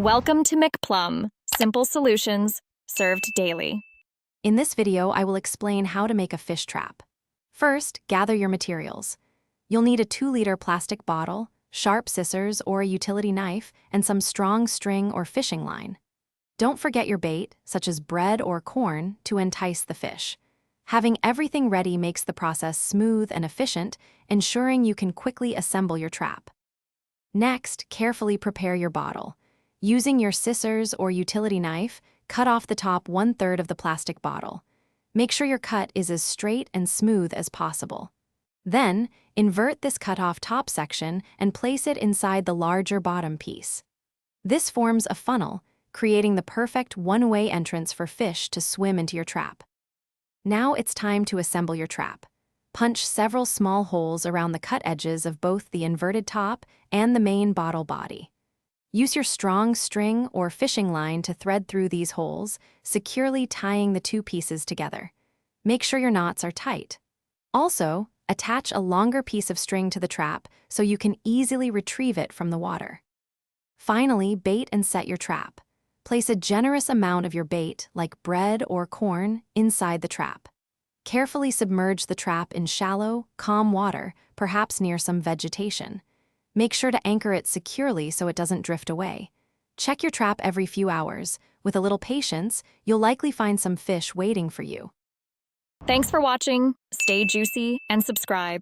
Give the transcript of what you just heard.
Welcome to McPlum, simple solutions served daily. In this video, I will explain how to make a fish trap. First, gather your materials. You'll need a 2-liter plastic bottle, sharp scissors or a utility knife, and some strong string or fishing line. Don't forget your bait, such as bread or corn, to entice the fish. Having everything ready makes the process smooth and efficient, ensuring you can quickly assemble your trap. Next, carefully prepare your bottle. Using your scissors or utility knife, cut off the top 1/3 of the plastic bottle. Make sure your cut is as straight and smooth as possible. Then, invert this cut-off top section and place it inside the larger bottom piece. This forms a funnel, creating the perfect one-way entrance for fish to swim into your trap. Now it's time to assemble your trap. Punch several small holes around the cut edges of both the inverted top and the main bottle body. Use your strong string or fishing line to thread through these holes, securely tying the two pieces together. Make sure your knots are tight. Also, attach a longer piece of string to the trap so you can easily retrieve it from the water. Finally, bait and set your trap. Place a generous amount of your bait, like bread or corn, inside the trap. Carefully submerge the trap in shallow, calm water, perhaps near some vegetation. Make sure to anchor it securely so it doesn't drift away. Check your trap every few hours. With a little patience, you'll likely find some fish waiting for you. Thanks for watching. Stay juicy and subscribe.